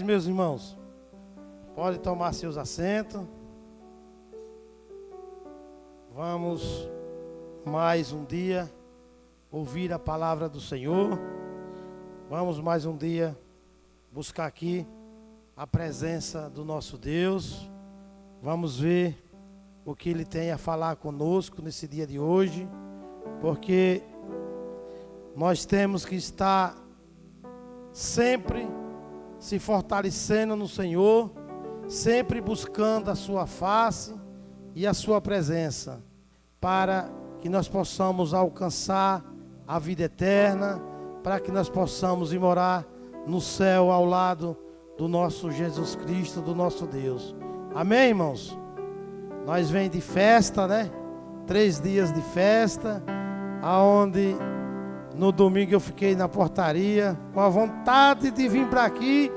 meus irmãos. Pode tomar seus assentos. Vamos mais um dia ouvir a palavra do Senhor. Vamos mais um dia buscar aqui a presença do nosso Deus. Vamos ver o que Ele tem a falar conosco nesse dia de hoje, porque nós temos que estar sempre se fortalecendo no Senhor, sempre buscando a sua face e a sua presença, para que nós possamos alcançar a vida eterna, para que nós possamos ir morar no céu ao lado do nosso Jesus Cristo, do nosso Deus. Amém, irmãos? Nós vem de festa, né? 3 dias de festa, aonde no domingo eu fiquei na portaria, com a vontade de vir para aqui,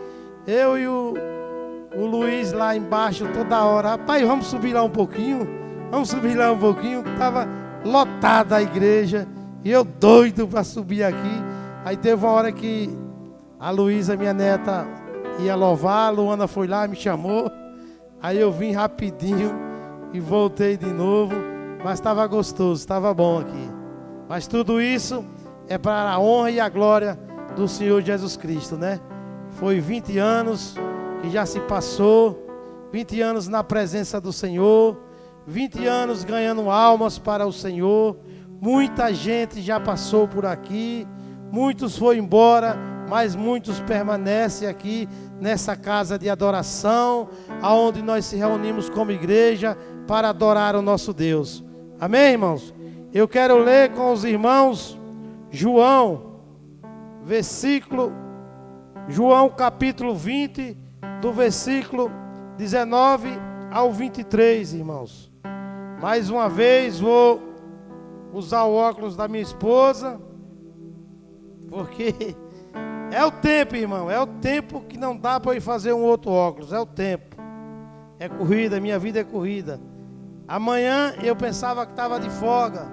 eu e o Luiz lá embaixo toda hora. Rapaz, vamos subir lá um pouquinho, estava lotada a igreja, e eu doido para subir aqui. Aí teve uma hora que a Luísa, minha neta, ia louvar, a Luana foi lá e me chamou, aí eu vim rapidinho e voltei de novo, mas estava gostoso, estava bom aqui. Mas tudo isso é para a honra e a glória do Senhor Jesus Cristo, né? Foi 20 anos que já se passou, 20 anos na presença do Senhor, 20 anos ganhando almas para o Senhor. Muita gente já passou por aqui, muitos foram embora, mas muitos permanecem aqui nessa casa de adoração, aonde nós se reunimos como igreja para adorar o nosso Deus. Amém, irmãos? Eu quero ler com os irmãos João capítulo 20, do versículo 19 ao 23, irmãos. Mais uma vez vou usar o óculos da minha esposa, porque é o tempo, irmão, é o tempo que não dá para ir fazer um outro óculos, é o tempo. É corrida, minha vida é corrida. Amanhã eu pensava que estava de folga,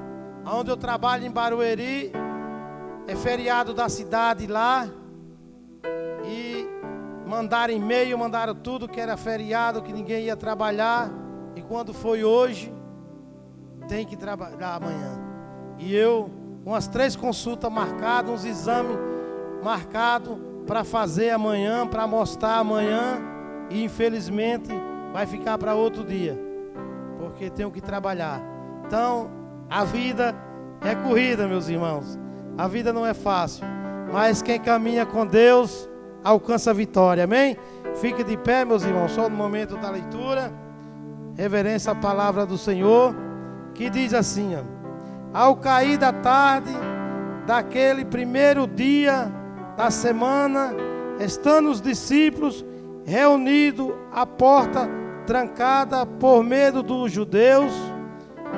onde eu trabalho em Barueri, é feriado da cidade lá, e mandaram e-mail, mandaram tudo que era feriado, que ninguém ia trabalhar, e quando foi hoje, tem que trabalhar amanhã. E eu, umas 3 consultas marcadas, uns exames marcados para fazer amanhã, para mostrar amanhã, e infelizmente vai ficar para outro dia, porque tenho que trabalhar. Então, a vida é corrida, meus irmãos. A vida não é fácil, mas quem caminha com Deus alcança a vitória, amém? Fique de pé, meus irmãos, só no momento da leitura. Reverência à palavra do Senhor, que diz assim, ó: ao cair da tarde daquele primeiro dia da semana, estando os discípulos reunidos à porta trancada por medo dos judeus,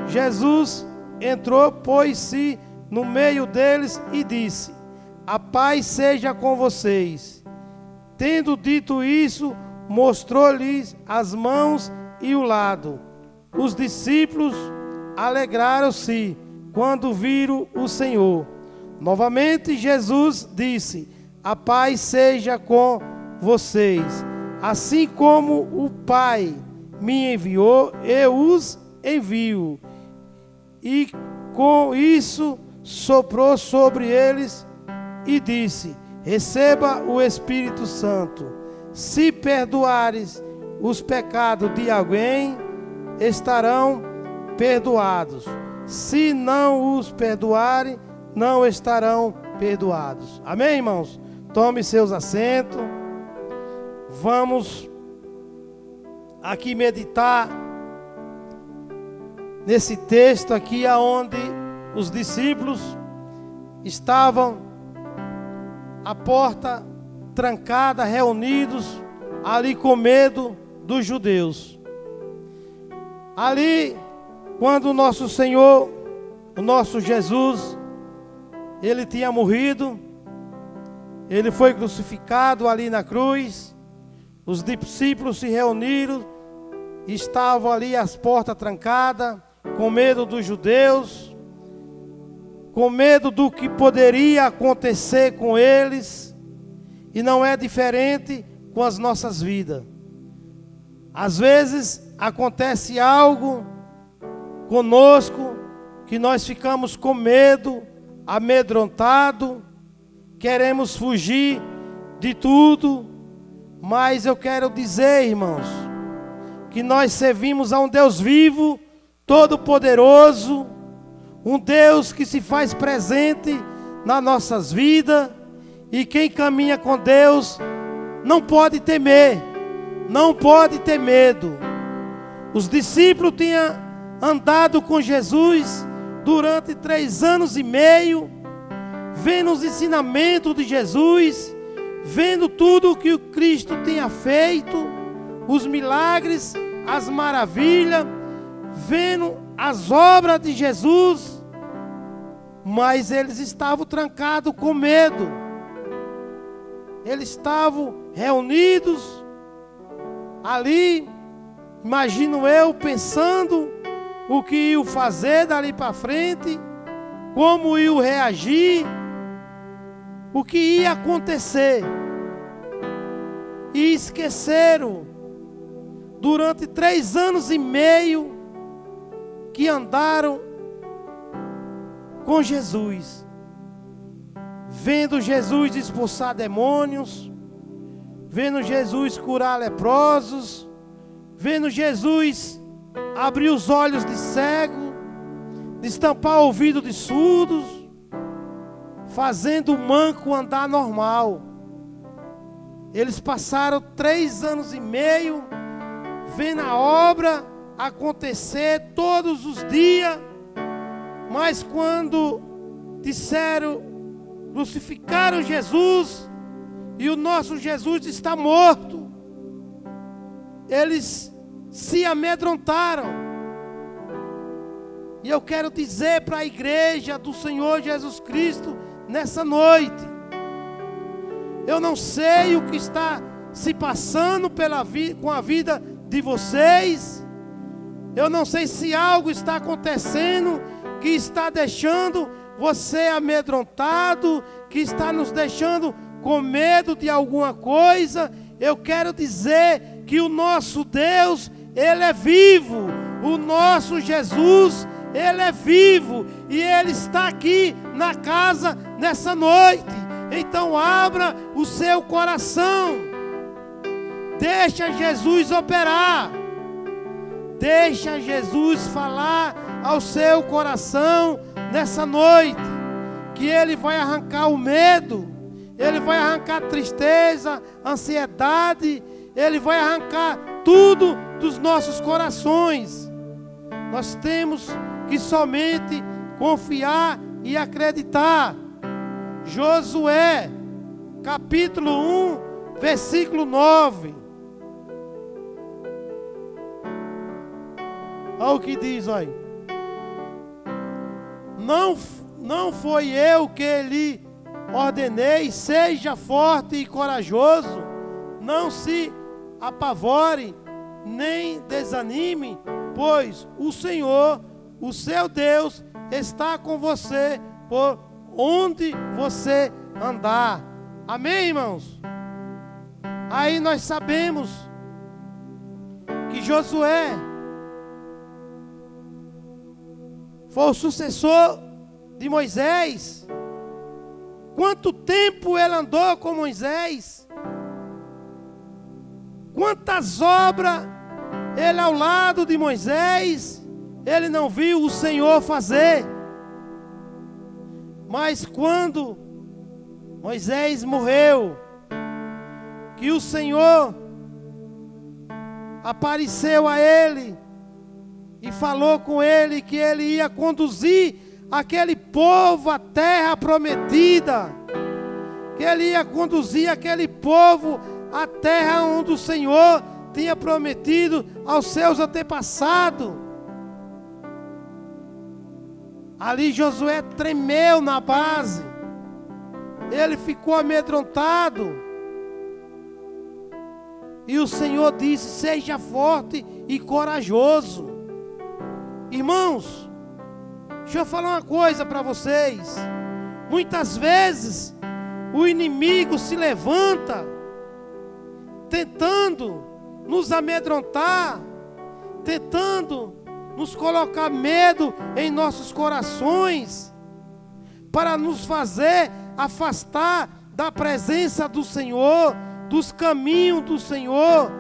Jesus entrou, pôs-se no meio deles e disse: a paz seja com vocês. Tendo dito isso, mostrou-lhes as mãos e o lado. Os discípulos alegraram-se quando viram o Senhor. Novamente Jesus disse: a paz seja com vocês. Assim como o Pai me enviou, eu os envio. E com isso soprou sobre eles e disse: receba o Espírito Santo. Se perdoares os pecados de alguém, estarão perdoados. Se não os perdoarem, não estarão perdoados. Amém, irmãos? Tome seus assentos. Vamos aqui meditar nesse texto aqui, aonde os discípulos estavam à porta trancada, reunidos ali com medo dos judeus. Ali, quando o nosso Senhor, o nosso Jesus, ele tinha morrido, ele foi crucificado ali na cruz, os discípulos se reuniram, estavam ali as portas trancadas, com medo dos judeus, com medo do que poderia acontecer com eles. E não é diferente com as nossas vidas. Às vezes acontece algo conosco que nós ficamos com medo, amedrontado, queremos fugir de tudo, mas eu quero dizer, irmãos, que nós servimos a um Deus vivo, todo-poderoso, um Deus que se faz presente nas nossas vidas, e quem caminha com Deus não pode temer, não pode ter medo. Os discípulos tinham andado com Jesus durante 3 anos e meio, vendo os ensinamentos de Jesus, vendo tudo o que o Cristo tinha feito, os milagres, as maravilhas, vendo as obras de Jesus, mas eles estavam trancados com medo. Eles estavam reunidos ali, imagino eu, pensando o que iam fazer dali para frente, como iam reagir, o que ia acontecer. E esqueceram, durante 3 anos e meio, que andaram com Jesus, vendo Jesus expulsar demônios, vendo Jesus curar leprosos, vendo Jesus abrir os olhos de cego, destampar o ouvido de surdos, fazendo o manco andar normal. Eles passaram 3 anos e meio vendo a obra acontecer todos os dias, mas quando disseram, crucificaram Jesus e o nosso Jesus está morto, eles se amedrontaram. E eu quero dizer para a igreja do Senhor Jesus Cristo nessa noite, eu não sei o que está se passando com a vida de vocês, eu não sei se algo está acontecendo que está deixando você amedrontado, que está nos deixando com medo de alguma coisa. Eu quero dizer que o nosso Deus, Ele é vivo, o nosso Jesus, Ele é vivo, e Ele está aqui na casa nessa noite. Então abra o seu coração, deixa Jesus operar, deixa Jesus falar ao seu coração nessa noite, que Ele vai arrancar o medo, Ele vai arrancar a tristeza, a ansiedade, Ele vai arrancar tudo dos nossos corações. Nós temos que somente confiar e acreditar. Josué, capítulo 1, versículo 9. Olha o que diz aí. Não foi eu que lhe ordenei, seja forte e corajoso, não se apavore, nem desanime, pois o Senhor, o seu Deus, está com você por onde você andar. Amém, irmãos? Aí nós sabemos que Josué foi o sucessor de Moisés. Quanto tempo ele andou com Moisés? Quantas obras ele ao lado de Moisés, ele não viu o Senhor fazer. Mas quando Moisés morreu, que o Senhor apareceu a ele e falou com ele que ele ia conduzir aquele povo à terra prometida, que ele ia conduzir aquele povo à terra onde o Senhor tinha prometido aos seus antepassados. Ali Josué tremeu na base, ele ficou amedrontado, e o Senhor disse: seja forte e corajoso. Irmãos, deixa eu falar uma coisa para vocês. Muitas vezes o inimigo se levanta tentando nos amedrontar, tentando nos colocar medo em nossos corações, para nos fazer afastar da presença do Senhor, dos caminhos do Senhor.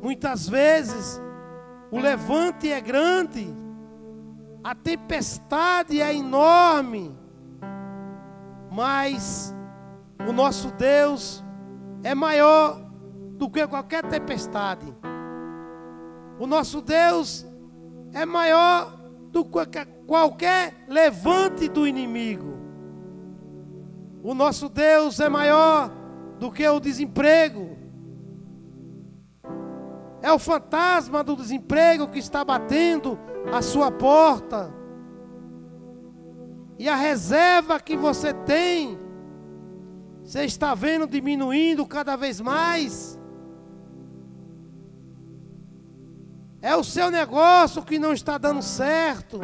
Muitas vezes o levante é grande, a tempestade é enorme, mas o nosso Deus é maior do que qualquer tempestade. O nosso Deus é maior do que qualquer levante do inimigo. O nosso Deus é maior do que o desemprego. É o fantasma do desemprego que está batendo a sua porta. E a reserva que você tem, você está vendo diminuindo cada vez mais. É o seu negócio que não está dando certo.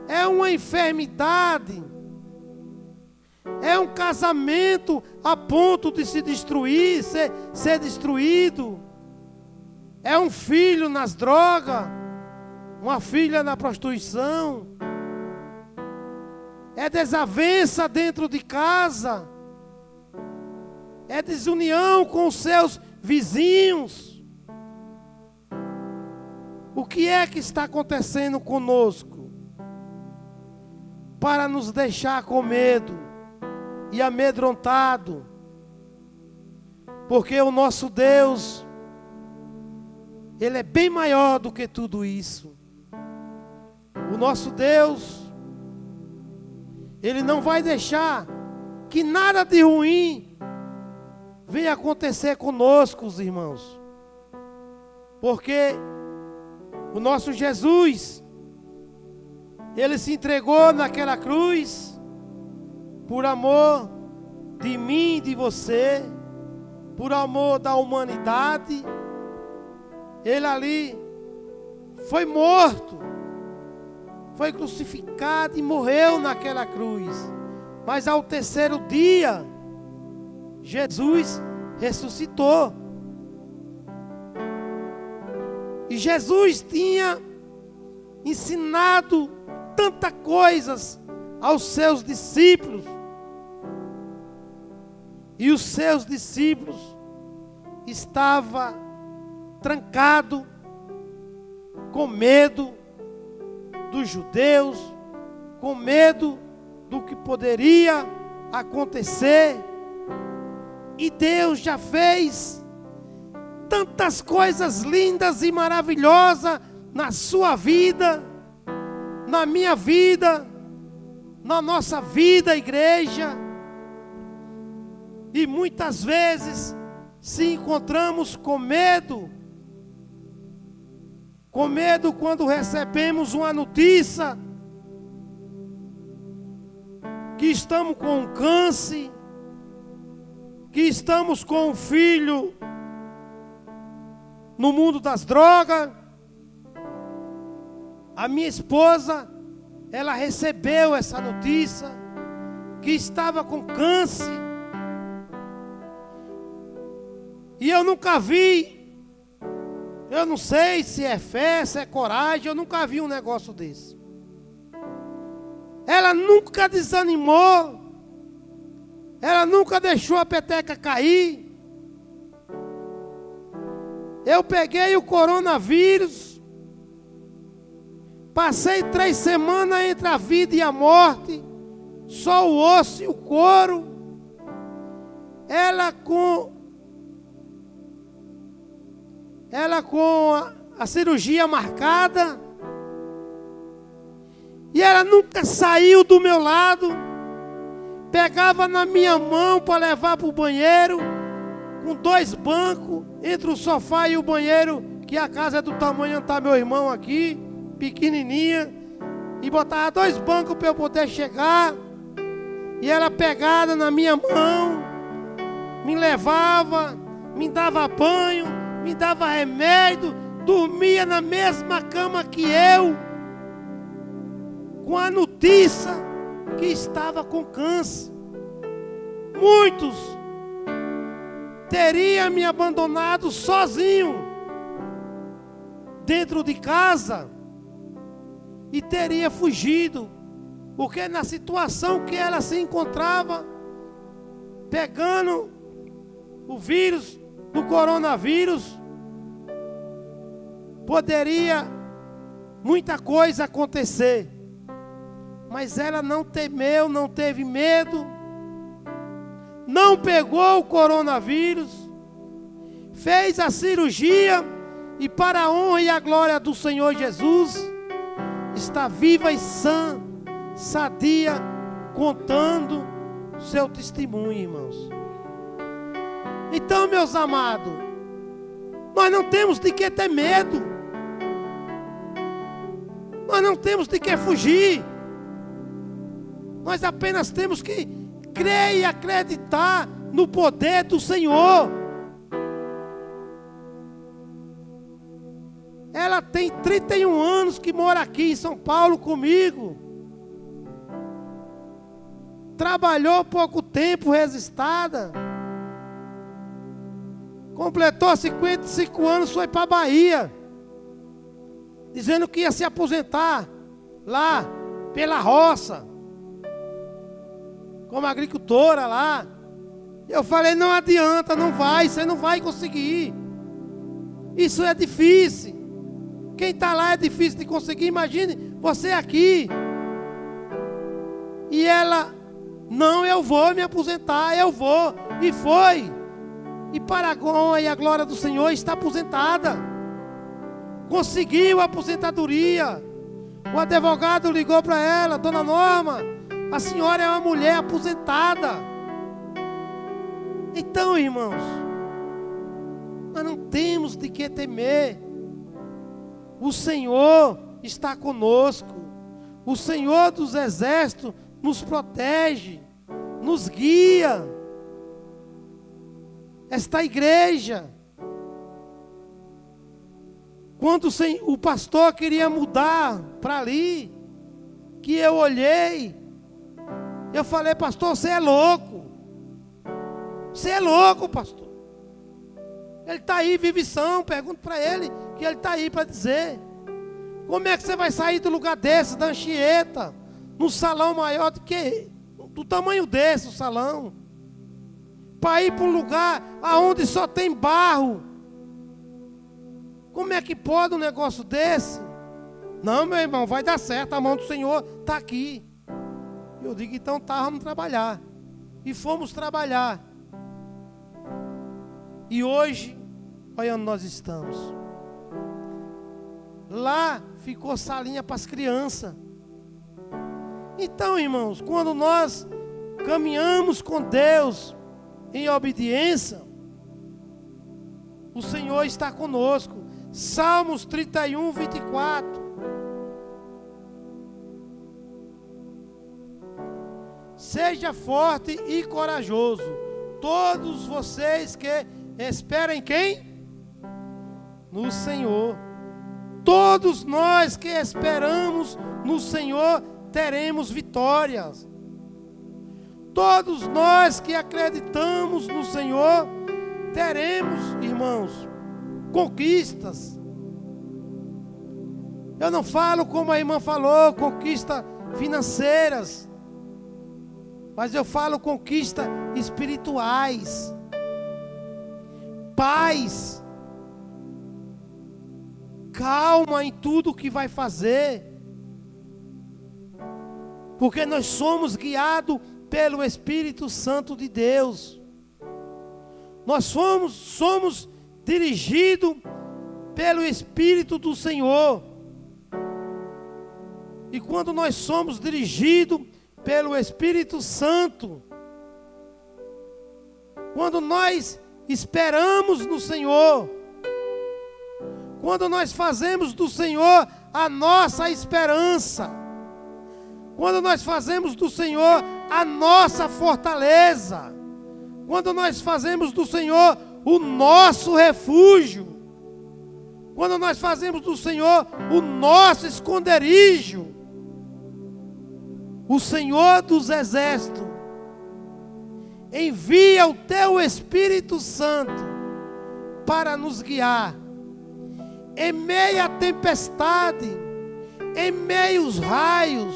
É uma enfermidade. É um casamento a ponto de se destruir, ser destruído. É um filho nas drogas, uma filha na prostituição. É desavença dentro de casa. É desunião com os seus vizinhos. O que é que está acontecendo conosco para nos deixar com medo e amedrontado? Porque o nosso Deus, Ele é bem maior do que tudo isso. O nosso Deus, Ele não vai deixar que nada de ruim venha acontecer conosco, os irmãos. Porque o nosso Jesus, Ele se entregou naquela cruz por amor de mim e de você, por amor da humanidade. Ele ali foi morto, foi crucificado e morreu naquela cruz. Mas ao terceiro dia, Jesus ressuscitou. E Jesus tinha ensinado tantas coisas aos seus discípulos. E os seus discípulos estavam trancados, com medo dos judeus, com medo do que poderia acontecer. E Deus já fez tantas coisas lindas e maravilhosas na sua vida, na minha vida, na nossa vida, igreja. E muitas vezes se encontramos com medo quando recebemos uma notícia que estamos com um câncer, que estamos com um filho no mundo das drogas. A minha esposa, ela recebeu essa notícia, que estava com câncer. E eu nunca vi, eu não sei se é fé, se é coragem, eu nunca vi um negócio desse. Ela nunca desanimou, ela nunca deixou a peteca cair. Eu peguei o coronavírus, passei 3 semanas entre a vida e a morte, só o osso e o couro. Ela com a cirurgia marcada, e ela nunca saiu do meu lado. Pegava na minha mão para levar para o banheiro, com 2 bancos entre o sofá e o banheiro, que a casa é do tamanho onde está meu irmão aqui, pequenininha, e botava 2 bancos para eu poder chegar. E ela pegada na minha mão, me levava, me dava banho, me dava remédio, dormia na mesma cama que eu, com a notícia que estava com câncer. Muitos teria me abandonado sozinho dentro de casa e teria fugido, porque na situação que ela se encontrava, pegando o vírus do coronavírus, poderia muita coisa acontecer, mas ela não temeu, não teve medo, não pegou o coronavírus, fez a cirurgia e, para a honra e a glória do Senhor Jesus, está viva e sã, sadia, contando seu testemunho, irmãos. Então, meus amados, nós não temos de que ter medo, nós não temos de que fugir, nós apenas temos que crer e acreditar no poder do Senhor. Ela tem 31 anos que mora aqui em São Paulo comigo. Trabalhou pouco tempo registrada. Completou 55 anos, foi para a Bahia, dizendo que ia se aposentar lá pela roça, como agricultora lá. Eu falei, não adianta, não vai, você não vai conseguir. Isso é difícil. Quem está lá é difícil de conseguir, imagine você aqui. E ela, não, eu vou me aposentar, eu vou. E foi. E para a honra e a glória do Senhor, está aposentada. Conseguiu a aposentadoria. O advogado ligou para ela, dona Norma, a senhora é uma mulher aposentada. Então, irmãos, nós não temos de que temer. O Senhor está conosco. O Senhor dos exércitos nos protege, nos guia. Esta igreja, quando o pastor queria mudar para ali, que eu olhei, eu falei, pastor, você é louco. Você é louco, pastor. Ele está aí, vive são, pergunto para ele, que ele está aí para dizer. Como é que você vai sair do lugar desse, da Anchieta, num salão maior do tamanho desse, o salão, para ir para um lugar onde só tem barro? Como é que pode um negócio desse? Não, meu irmão, vai dar certo, a mão do Senhor está aqui. Eu digo, então tá, vamos trabalhar. E fomos trabalhar. E hoje, olha onde nós estamos. Lá ficou salinha para as crianças. Então, irmãos, quando nós caminhamos com Deus em obediência, o Senhor está conosco. Salmos 31, 24. Seja forte e corajoso, todos vocês que esperam em quem? No Senhor. Todos nós que esperamos no Senhor teremos vitórias. Todos nós que acreditamos no Senhor teremos, irmãos, conquistas. Eu não falo como a irmã falou, conquistas financeiras, mas eu falo conquistas espirituais, paz, calma em tudo que vai fazer, porque nós somos guiados pelo Espírito Santo de Deus. Nós somos dirigidos pelo Espírito do Senhor. E quando nós somos dirigidos pelo Espírito Santo, quando nós esperamos no Senhor, quando nós fazemos do Senhor a nossa esperança, quando nós fazemos do Senhor a nossa fortaleza, quando nós fazemos do Senhor o nosso refúgio, quando nós fazemos do Senhor o nosso esconderijo, o Senhor dos exércitos, envia o teu Espírito Santo para nos guiar. Em meio à tempestade, em meio aos raios,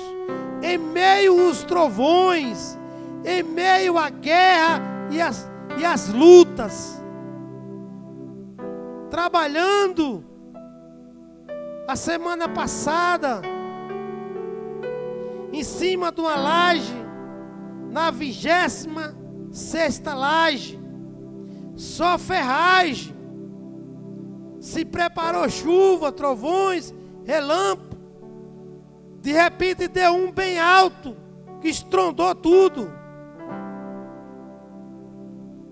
em meio aos trovões, em meio à guerra e às lutas, trabalhando a semana passada, em cima de uma laje, na 26ª laje, só ferragem. Se preparou chuva, trovões, relâmpago. De repente deu um bem alto, que estrondou tudo.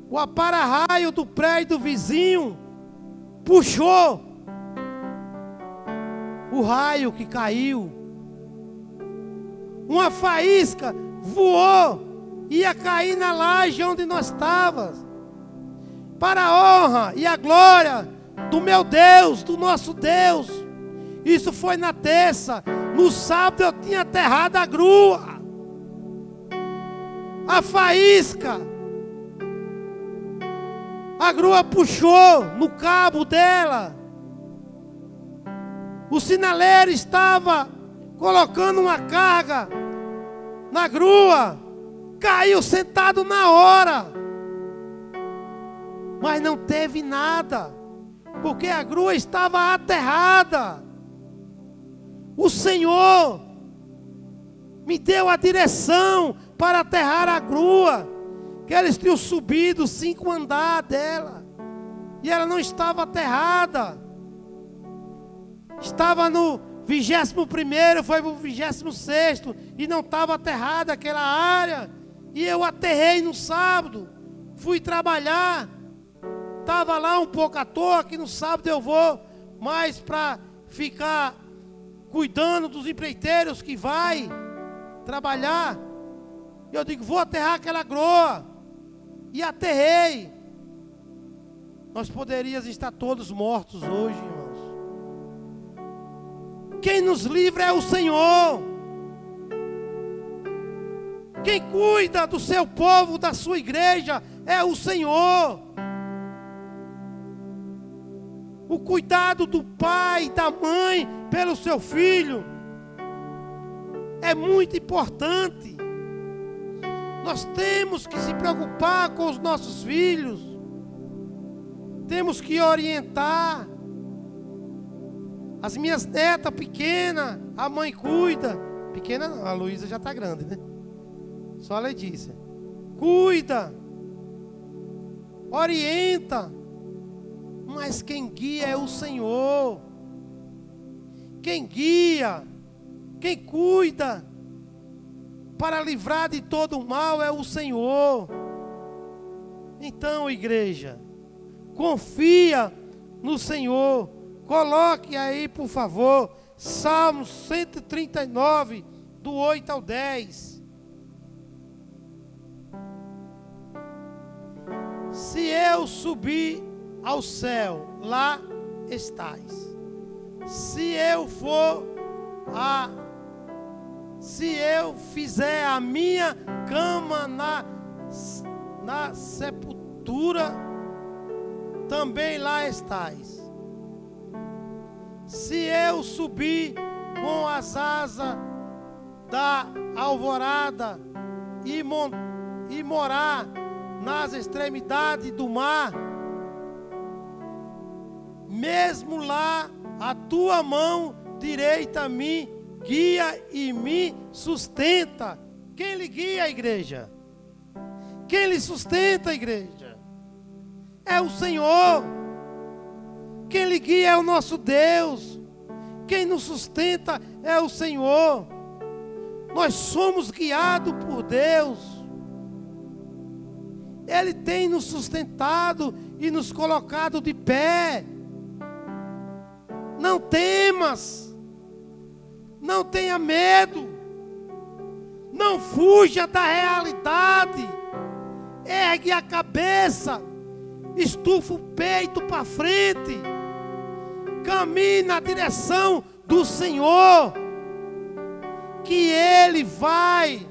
O para-raio do prédio do vizinho puxou o raio que caiu. Uma faísca voou, ia cair na laje onde nós estávamos. Para a honra e a glória do meu Deus, do nosso Deus. Isso foi na terça. No sábado eu tinha aterrado a grua. A faísca, a grua puxou no cabo dela. O sinaleiro estava colocando uma carga na grua. Caiu sentado na hora. Mas não teve nada, porque a grua estava aterrada. O Senhor me deu a direção para aterrar a grua, que eles tinham subido 5 andares dela, e ela não estava aterrada. Estava no 21º, foi para o 26º, e não estava aterrada aquela área. E eu aterrei no sábado, fui trabalhar, estava lá um pouco à toa, que no sábado eu vou mais para ficar cuidando dos empreiteiros que vai trabalhar. E eu digo, vou aterrar aquela grua. E aterrei. Nós poderíamos estar todos mortos hoje, irmãos. Quem nos livra é o Senhor. Quem cuida do seu povo, da sua igreja, é o Senhor. O cuidado do pai, da mãe, pelo seu filho, é muito importante. Nós temos que se preocupar com os nossos filhos. Temos que orientar. As minhas netas pequenas, a mãe cuida. Pequena não, a Luísa já está grande, né? Só a Letícia. Cuida. Orienta. Mas quem guia é o Senhor. Quem guia, quem cuida para livrar de todo o mal é o Senhor. Então, igreja, confia no Senhor. Coloque aí, por favor, Salmos 139, do 8 ao 10. Se eu subir ao céu, lá estais. Se eu fizer a minha cama na sepultura, também lá estais. Se eu subir com as asas da alvorada e morar nas extremidades do mar, mesmo lá a tua mão direita me guia e me sustenta. Quem lhe guia, a igreja? Quem lhe sustenta, a igreja? É o Senhor. Quem lhe guia é o nosso Deus. Quem nos sustenta é o Senhor. Nós somos guiados por Deus. Ele tem nos sustentado e nos colocado de pé. Não temas. Não tenha medo. Não fuja da realidade. Ergue a cabeça. Estufa o peito para frente. Caminhe na direção do Senhor. Que Ele vai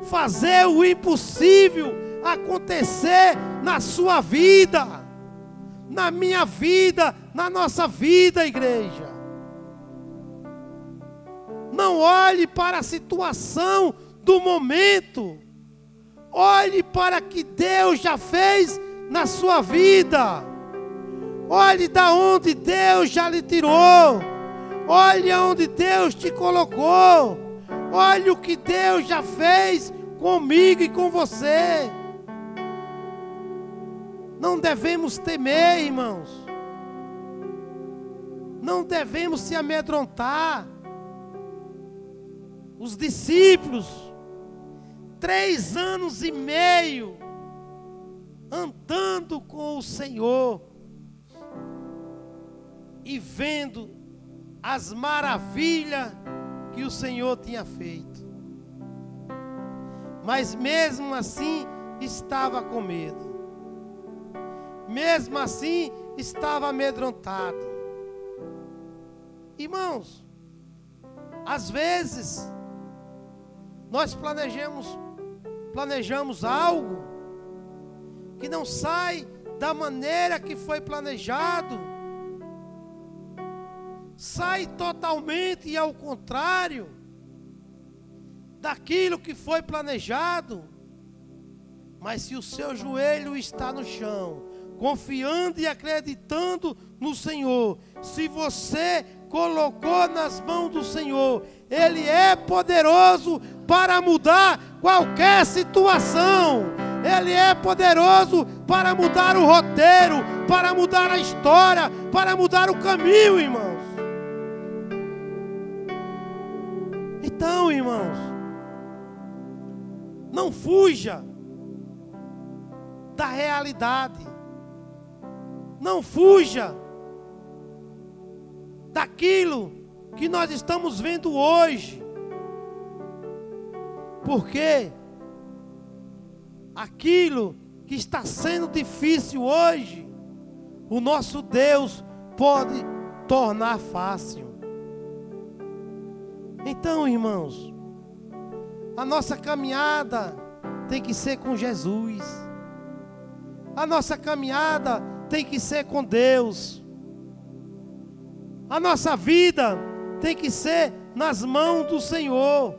fazer o impossível acontecer na sua vida, na minha vida, na nossa vida, igreja. Não olhe para a situação do momento. Olhe para o que Deus já fez na sua vida. Olhe da onde Deus já lhe tirou. Olhe aonde Deus te colocou. Olhe o que Deus já fez comigo e com você. Não devemos temer, irmãos. Não devemos se amedrontar. Os discípulos, 3 anos e meio, andando com o Senhor e vendo as maravilhas que o Senhor tinha feito. Mas mesmo assim estava com medo. Mesmo assim estava amedrontado. Irmãos, às vezes nós planejamos algo que não sai da maneira que foi planejado. Sai totalmente ao contrário daquilo que foi planejado. Mas se o seu joelho está no chão, confiando e acreditando no Senhor, se você colocou nas mãos do Senhor, Ele é poderoso para mudar qualquer situação. Ele é poderoso para mudar o roteiro, para mudar a história, para mudar o caminho, irmãos. Então, irmãos, não fuja da realidade. Não fuja daquilo que nós estamos vendo hoje. Porque aquilo que está sendo difícil hoje, o nosso Deus pode tornar fácil. Então, irmãos, a nossa caminhada tem que ser com Jesus. A nossa caminhada tem que ser com Deus. A nossa vida tem que ser nas mãos do Senhor.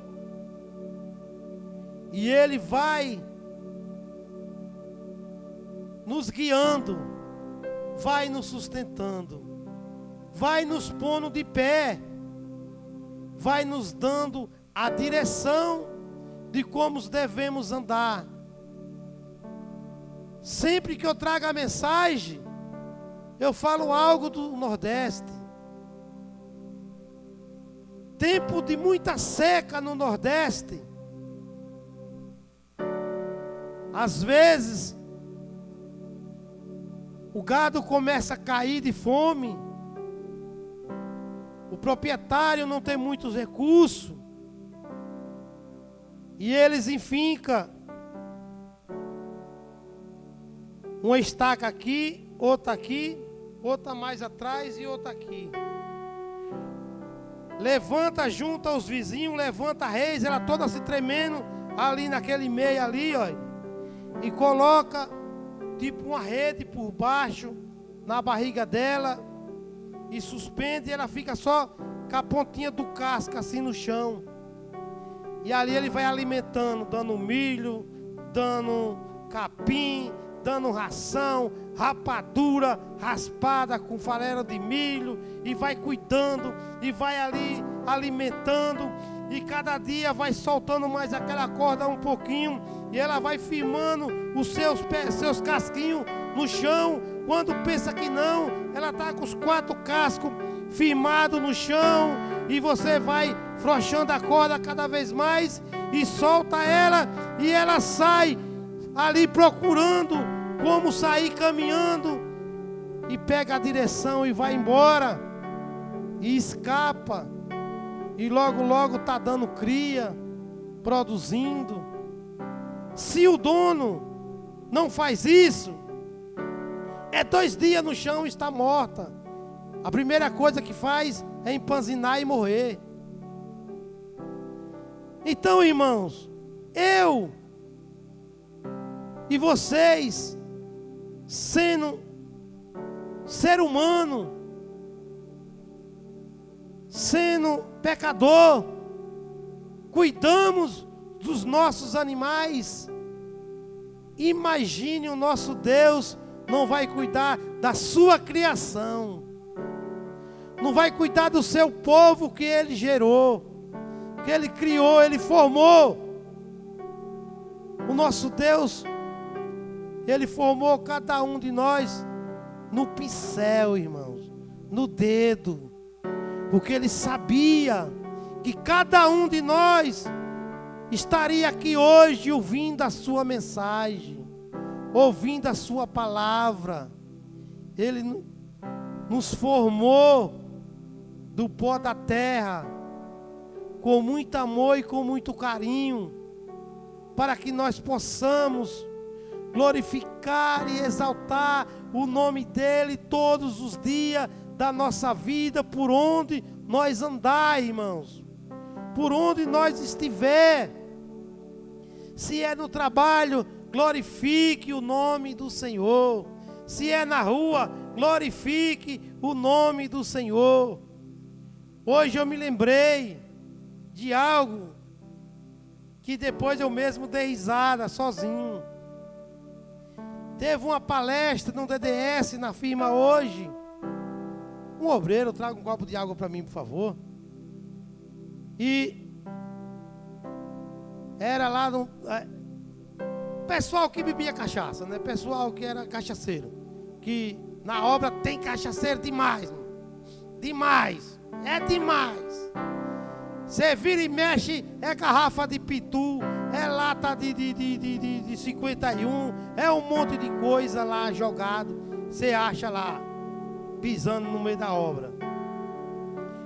E Ele vai nos guiando, vai nos sustentando, vai nos pondo de pé, vai nos dando a direção de como devemos andar. Sempre que eu trago a mensagem, eu falo algo do Nordeste. Tempo de muita seca no Nordeste. Às vezes, o gado começa a cair de fome. O proprietário não tem muitos recursos. E eles enfincam uma estaca aqui, outra mais atrás e outra aqui. Levanta, junta os vizinhos, levanta a reis, ela toda se tremendo ali naquele meio ali, ó. E coloca tipo uma rede por baixo na barriga dela e suspende, e ela fica só com a pontinha do casco assim no chão. E ali ele vai alimentando, dando milho, dando capim, dando ração, rapadura, raspada com farelo de milho, e vai cuidando, e vai ali alimentando, e cada dia vai soltando mais aquela corda um pouquinho, e ela vai firmando os seus casquinhos no chão. Quando pensa que não, ela está com os 4 cascos firmados no chão, e você vai frouxando a corda cada vez mais, e solta ela, e ela sai ali procurando como sair caminhando, e pega a direção e vai embora, e escapa, e logo está dando cria, produzindo. Se o dono não faz isso, é 2 dias no chão e está morta. A primeira coisa que faz é empanzinar e morrer. Então, irmãos, eu E vocês, sendo ser humano, sendo pecador, cuidamos dos nossos animais. Imagine, o nosso Deus não vai cuidar da sua criação, não vai cuidar do seu povo que Ele gerou, que Ele criou, Ele formou. O nosso Deus, Ele formou cada um de nós no pincel, irmãos, no dedo, porque Ele sabia que cada um de nós estaria aqui hoje ouvindo a sua mensagem, ouvindo a sua palavra. Ele nos formou do pó da terra, com muito amor e com muito carinho, para que nós possamos glorificar e exaltar o nome dEle todos os dias da nossa vida, por onde nós andar, irmãos, por onde nós estiver. Se é no trabalho, glorifique o nome do Senhor. Se é na rua, glorifique o nome do Senhor. Hoje eu me lembrei de algo que depois eu mesmo dei risada sozinho. Teve uma palestra no DDS, na firma hoje. Um obreiro, traga um copo de água para mim, por favor. E era lá no pessoal que bebia cachaça, né? Pessoal que era cachaceiro. Que na obra tem cachaceiro demais, mano. Demais. É demais. Você vira e mexe, é garrafa de pitu, é lata de 51, é um monte de coisa lá jogado. Você acha lá, pisando no meio da obra.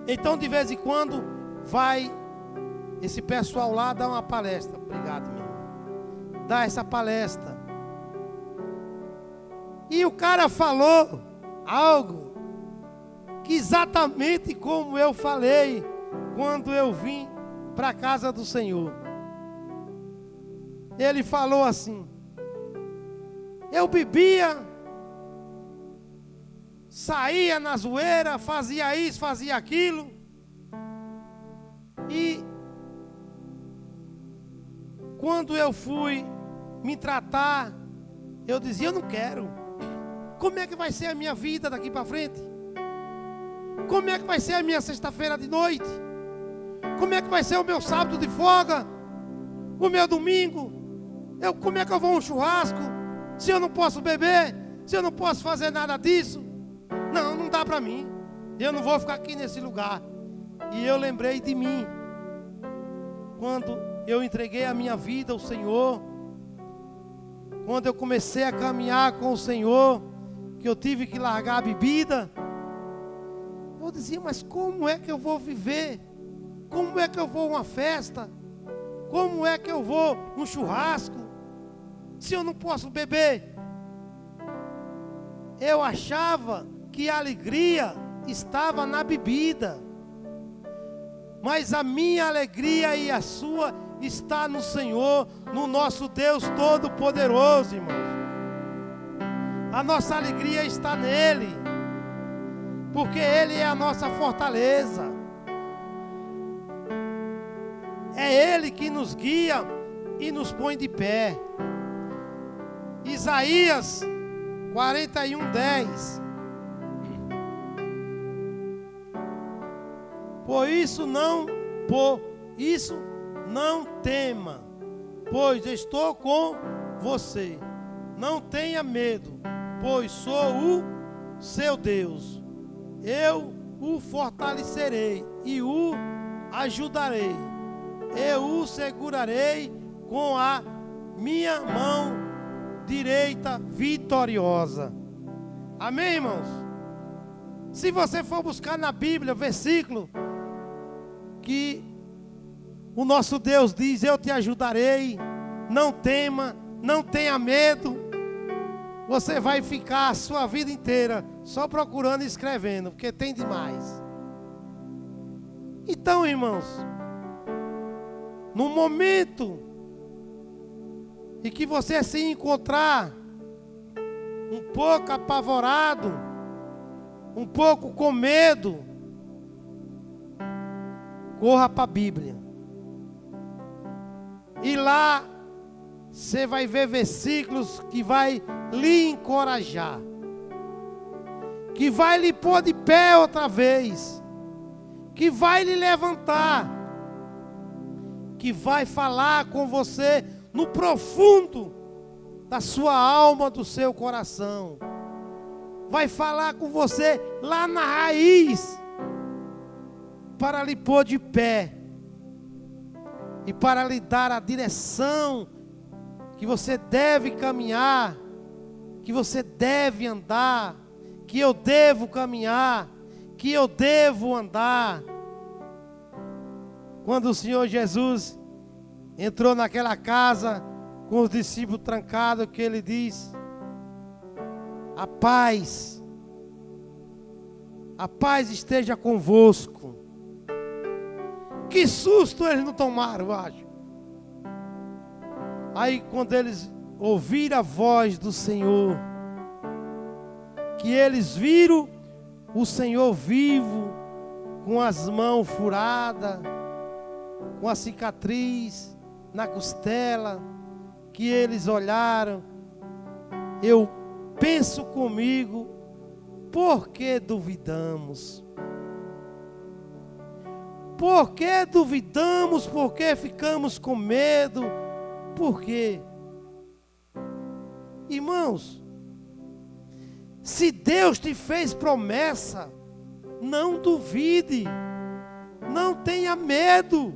Então, de vez em quando, vai esse pessoal lá dar uma palestra. Obrigado, meu irmão. Dá essa palestra. E o cara falou algo que exatamente como eu falei quando eu vim para a casa do Senhor. Ele falou assim: eu bebia, saía na zoeira, fazia isso, fazia aquilo, e quando eu fui me tratar, eu dizia: eu não quero. Como é que vai ser a minha vida daqui para frente? Como é que vai ser a minha sexta-feira de noite? Como é que vai ser o meu sábado de folga? O meu domingo? Como é que eu vou a um churrasco? Se eu não posso beber? Se eu não posso fazer nada disso? Não, não dá para mim. Eu não vou ficar aqui nesse lugar. E eu lembrei de mim, quando eu entreguei a minha vida ao Senhor, quando eu comecei a caminhar com o Senhor, que eu tive que largar a bebida. Eu dizia: mas como é que eu vou viver? Como é que eu vou a uma festa? Como é que eu vou a um churrasco, se eu não posso beber? Eu achava que a alegria estava na bebida, mas a minha alegria e a sua está no Senhor, no nosso Deus Todo-Poderoso, irmãos. A nossa alegria está nele, porque Ele é a nossa fortaleza. É Ele que nos guia e nos põe de pé. Isaías 41:10. Por isso não tema, pois estou com você. Não tenha medo, pois sou o seu Deus. Eu o fortalecerei e o ajudarei. Eu o segurarei com a minha mão direita vitoriosa. Amém, irmãos? Se você for buscar na Bíblia, versículo que o nosso Deus diz: eu te ajudarei, não tema, não tenha medo. Você vai ficar a sua vida inteira só procurando e escrevendo, porque tem demais. Então, irmãos, no momento e que você se encontrar um pouco apavorado, um pouco com medo, corra para a Bíblia. E lá você vai ver versículos que vai lhe encorajar, que vai lhe pôr de pé outra vez, que vai lhe levantar, que vai falar com você no profundo da sua alma, do seu coração. Vai falar com você lá na raiz, para lhe pôr de pé e para lhe dar a direção que você deve caminhar, que você deve andar, que eu devo caminhar, que eu devo andar. Quando o Senhor Jesus entrou naquela casa com os discípulos trancados, que ele diz: a paz esteja convosco. Que susto eles não tomaram, eu acho. Aí quando eles ouviram a voz do Senhor, que eles viram o Senhor vivo, com as mãos furadas, com a cicatriz na costela, que eles olharam, eu penso comigo, por que duvidamos? Por que duvidamos? Por que ficamos com medo? Por quê? Irmãos, se Deus te fez promessa, não duvide, não tenha medo.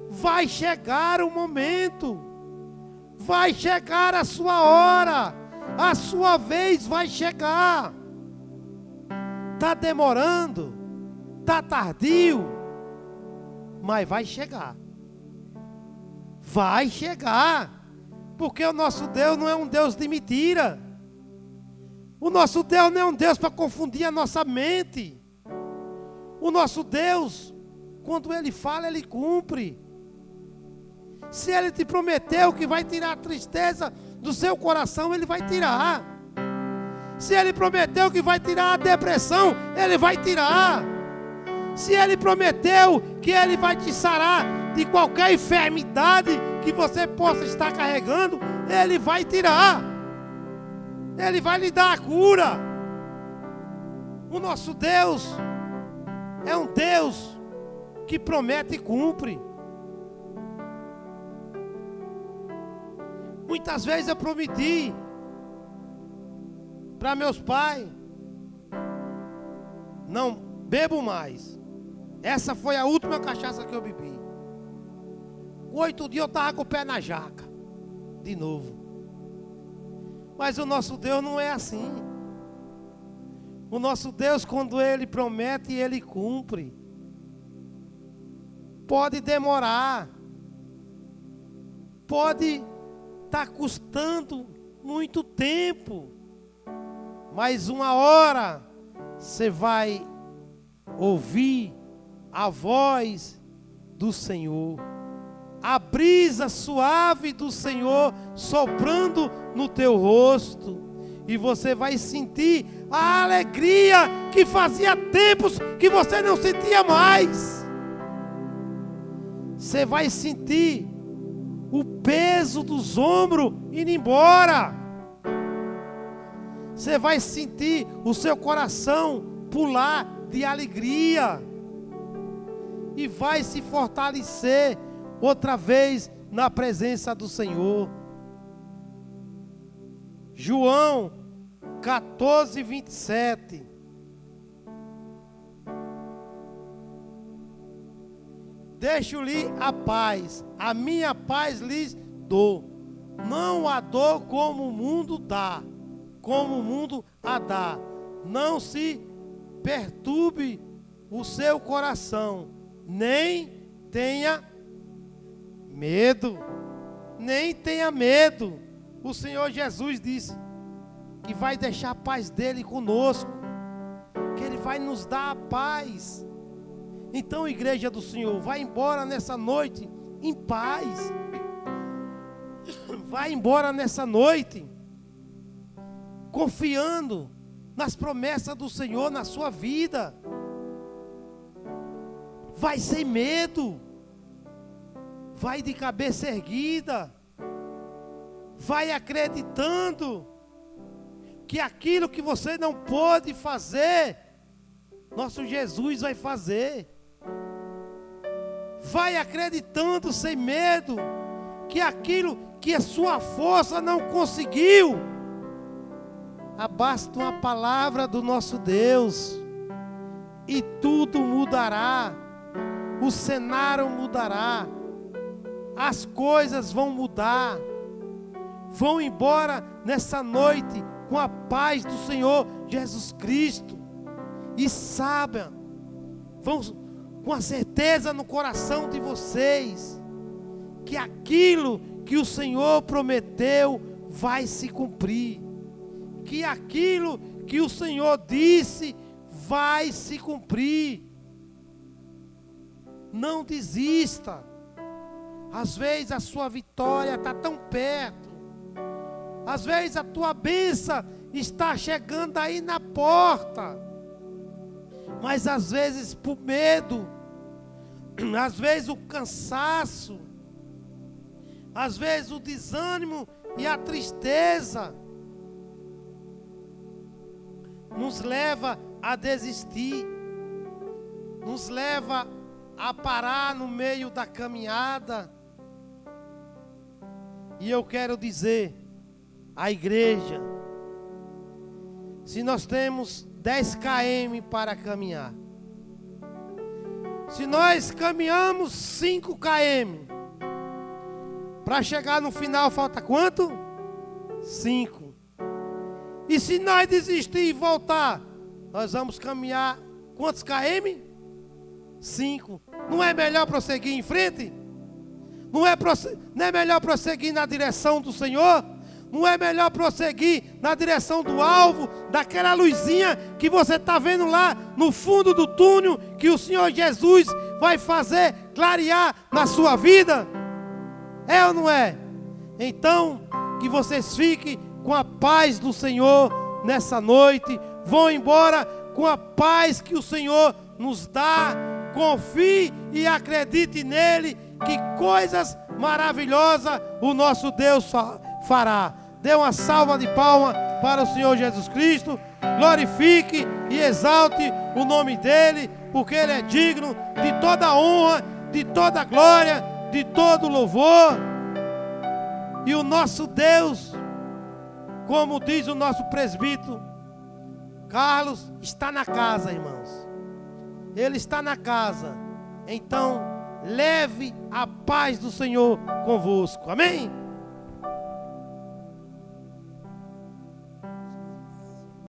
Vai chegar o momento, vai chegar a sua hora, a sua vez vai chegar. Está demorando, está tardio, mas vai chegar. Vai chegar, porque o nosso Deus não é um Deus de mentira. O nosso Deus não é um Deus para confundir a nossa mente. O nosso Deus, quando Ele fala, Ele cumpre. Se Ele te prometeu que vai tirar a tristeza do seu coração, Ele vai tirar. Se Ele prometeu que vai tirar a depressão, Ele vai tirar. Se Ele prometeu que Ele vai te sarar de qualquer enfermidade que você possa estar carregando, Ele vai tirar. Ele vai lhe dar a cura. O nosso Deus é um Deus que promete e cumpre. Muitas vezes eu prometi para meus pais: não bebo mais. Essa foi a última cachaça que eu bebi. 8 dias eu estava com o pé na jaca de novo. Mas o nosso Deus não é assim. O nosso Deus, quando Ele promete, Ele cumpre. Pode demorar, pode estar custando muito tempo, mas uma hora você vai ouvir a voz do Senhor, a brisa suave do Senhor soprando no teu rosto, e você vai sentir a alegria que fazia tempos que você não sentia mais. Você vai sentir o peso dos ombros indo embora. Você vai sentir o seu coração pular de alegria. E vai se fortalecer outra vez na presença do Senhor. João 14, 27. Deixo-lhe a paz, a minha paz lhes dou. Não a dou como o mundo dá, como o mundo a dá. Não se perturbe o seu coração, nem tenha medo, nem tenha medo. O Senhor Jesus disse que vai deixar a paz dele conosco, que Ele vai nos dar a paz. Então, igreja do Senhor, vai embora nessa noite em paz. vai embora nessa noite, confiando nas promessas do Senhor na sua vida. Vai sem medo, vai de cabeça erguida, vai acreditando que aquilo que você não pôde fazer, nosso Jesus vai fazer. Vai acreditando sem medo que aquilo que a sua força não conseguiu, basta uma palavra do nosso Deus e tudo mudará. O cenário mudará, as coisas vão mudar, vão embora nessa noite com a paz do Senhor Jesus Cristo. E saibam, vão com a certeza no coração de vocês, que aquilo que o Senhor prometeu vai se cumprir, que aquilo que o Senhor disse vai se cumprir. Não desista. Às vezes a sua vitória está tão perto, às vezes a tua bênção está chegando aí na porta, mas às vezes por medo, às vezes o cansaço, às vezes o desânimo e a tristeza nos leva a desistir, nos leva a parar no meio da caminhada. E eu quero dizer à igreja, se nós temos 10 km para caminhar, se nós caminhamos 5 km, para chegar no final falta quanto? 5. E se nós desistir e voltar, nós vamos caminhar quantos km? 5. Não é melhor prosseguir em frente? Não é melhor prosseguir na direção do Senhor? Não é melhor prosseguir na direção do alvo, daquela luzinha que você está vendo lá no fundo do túnel, que o Senhor Jesus vai fazer clarear na sua vida? É ou não é? Então, que vocês fiquem com a paz do Senhor nessa noite. Vão embora com a paz que o Senhor nos dá. Confie e acredite nele, que coisas maravilhosas o nosso Deus fará. Dê uma salva de palmas para o Senhor Jesus Cristo. Glorifique e exalte o nome dele, porque ele é digno de toda honra, de toda glória, de todo louvor. E o nosso Deus, como diz o nosso presbítero Carlos, está na casa, irmãos. Ele está na casa. Então, leve a paz do Senhor convosco. Amém?